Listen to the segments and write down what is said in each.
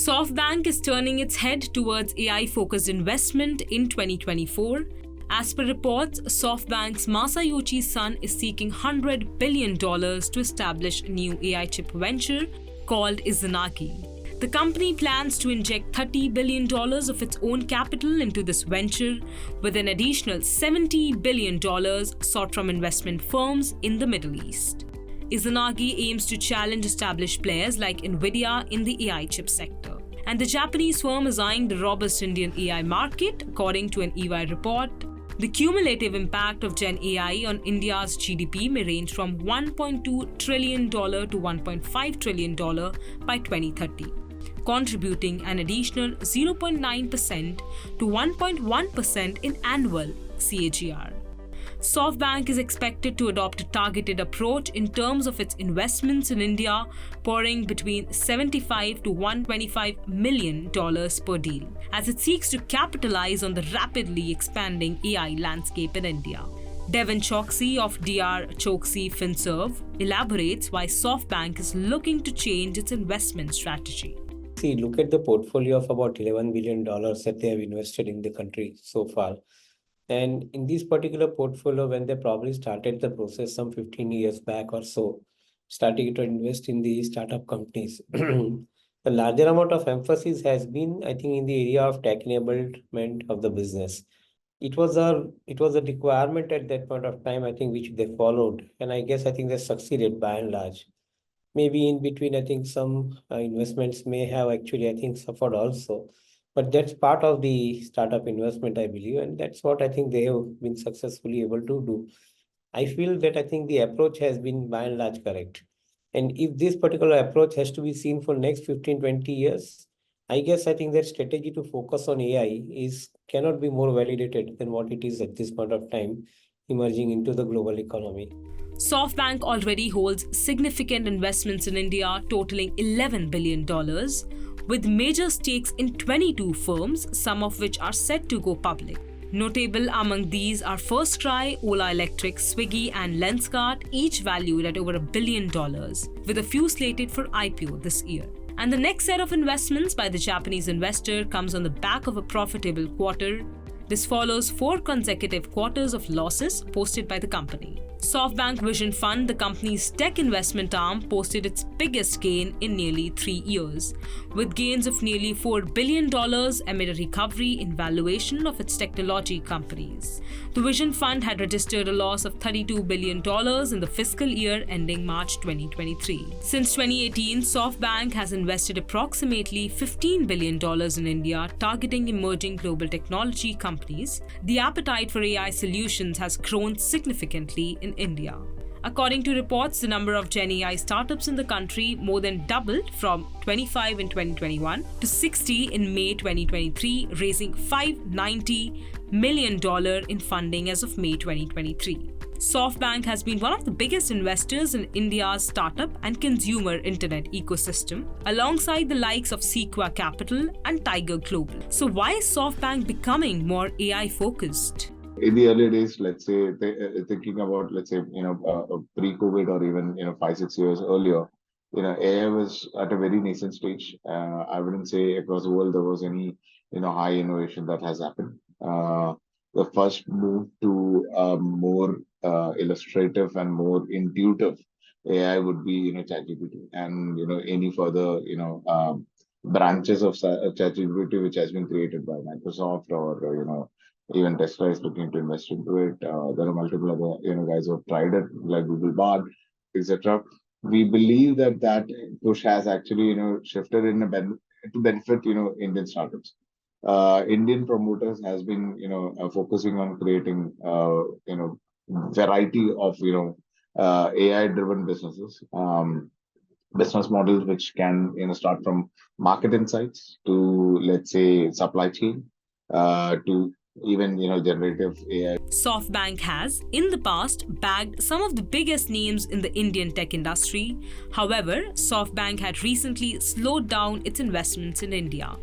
SoftBank is turning its head towards AI-focused investment in 2024. As per reports, SoftBank's Masayoshi Son is seeking $100 billion to establish a new AI chip venture called Izanagi. The company plans to inject $30 billion of its own capital into this venture, with an additional $70 billion sought from investment firms in the Middle East. Izanagi aims to challenge established players like Nvidia in the AI chip sector. And the Japanese firm is eyeing the robust Indian AI market, according to an EY report. The cumulative impact of Gen AI on India's GDP may range from $1.2 trillion to $1.5 trillion by 2030. Contributing an additional 0.9% to 1.1% in annual CAGR. SoftBank is expected to adopt a targeted approach in terms of its investments in India, pouring between $75 to $125 million per deal, as it seeks to capitalize on the rapidly expanding AI landscape in India. Devin Choksi of DR Choksi FinServe elaborates why SoftBank is looking to change its investment strategy. See, look at the portfolio of about $11 billion that they have invested in the country so far. And in this particular portfolio, when they probably started the process some 15 years back or so, starting to invest in the startup companies, the larger amount of emphasis has been, I think, in the area of tech enablement of the business. It was a requirement at that point of time, I think, which they followed. And I think they succeeded by and large. Maybe in between, I think some investments may have actually, I think, suffered also. But that's part of the startup investment, I believe. And that's what I think they have been successfully able to do. I feel that I think the approach has been by and large correct. And if this particular approach has to be seen for next 15, 20 years, I think that strategy to focus on AI cannot be more validated than what it is at this point of time emerging into the global economy. SoftBank already holds significant investments in India totaling $11 billion, with major stakes in 22 firms, some of which are set to go public. Notable among these are FirstCry, Ola Electric, Swiggy and Lenskart, each valued at over $1 billion, with a few slated for IPO this year. And the next set of investments by the Japanese investor comes on the back of a profitable quarter. This follows 4 consecutive quarters of losses posted by the company. SoftBank Vision Fund, the company's tech investment arm, posted its biggest gain in nearly 3 years, with gains of nearly $4 billion amid a recovery in valuation of its technology companies. The Vision Fund had registered a loss of $32 billion in the fiscal year ending March 2023. Since 2018, SoftBank has invested approximately $15 billion in India, targeting emerging global technology companies. The appetite for AI solutions has grown significantly in India. According to reports, the number of Gen AI startups in the country more than doubled from 25 in 2021 to 60 in May 2023, raising $590 million in funding as of May 2023. SoftBank has been one of the biggest investors in India's startup and consumer internet ecosystem, alongside the likes of Sequoia Capital and Tiger Global. So why is SoftBank becoming more AI-focused? In the early days, let's say, thinking about, pre-COVID or even, 5-6 years earlier, AI was at a very nascent stage. I wouldn't say across the world there was any, high innovation that has happened. The first move to more illustrative and more intuitive AI would be, ChatGPT, and any further, branches of ChatGPT which has been created by Microsoft or even Tesla is looking to invest into it. There are multiple other guys who have tried it, like Google Bard, etc. We believe that push has actually shifted to benefit Indian startups. Indian promoters has been focusing on creating variety of AI driven businesses, business models which can start from market insights to, let's say, supply chain to even generative AI. SoftBank has, in the past, bagged some of the biggest names in the Indian tech industry. However, SoftBank had recently slowed down its investments in India,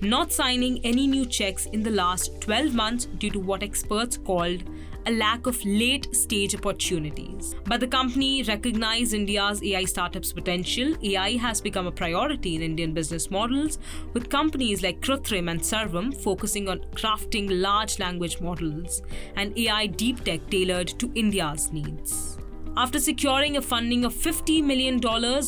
not signing any new checks in the last 12 months due to what experts called a lack of late-stage opportunities. But the company recognized India's AI startups' potential. AI has become a priority in Indian business models, with companies like Krutrim and Sarvam focusing on crafting large language models and AI deep tech tailored to India's needs. After securing a funding of $50 million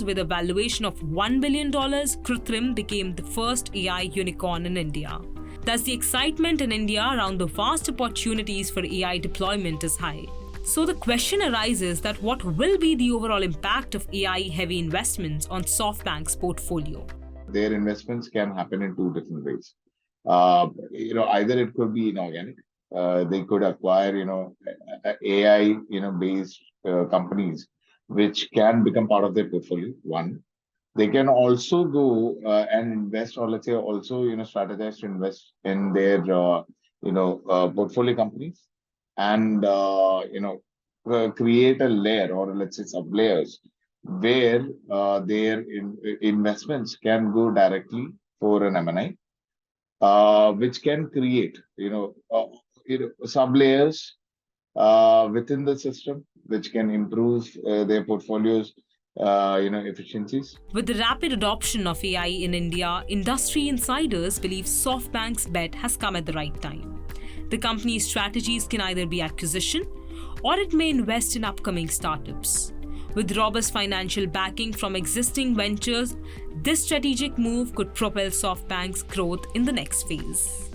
with a valuation of $1 billion, Krutrim became the first AI unicorn in India. Thus, the excitement in India around the vast opportunities for AI deployment is high. So the question arises that what will be the overall impact of AI-heavy investments on SoftBank's portfolio? Their investments can happen in two different ways. Either it could be inorganic. They could acquire, AI, based companies, which can become part of their portfolio. One, they can also go and invest, or let's say also, strategize to invest in their, portfolio companies, and create a layer, or let's say sub layers, where their investments can go directly for an M&A, which can create, sub layers within the system, which can improve their portfolios, efficiencies. With the rapid adoption of AI in India, industry insiders believe SoftBank's bet has come at the right time. The company's strategies can either be acquisition, or it may invest in upcoming startups. With robust financial backing from existing ventures, this strategic move could propel SoftBank's growth in the next phase.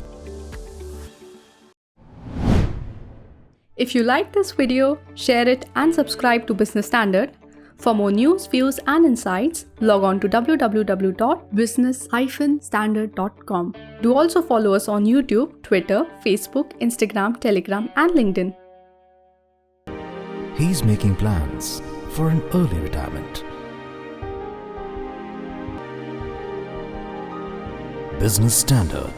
If you like this video, share it and subscribe to Business Standard. For more news, views and insights, log on to www.business-standard.com. Do also follow us on YouTube, Twitter, Facebook, Instagram, Telegram and LinkedIn. He's making plans for an early retirement. Business Standard.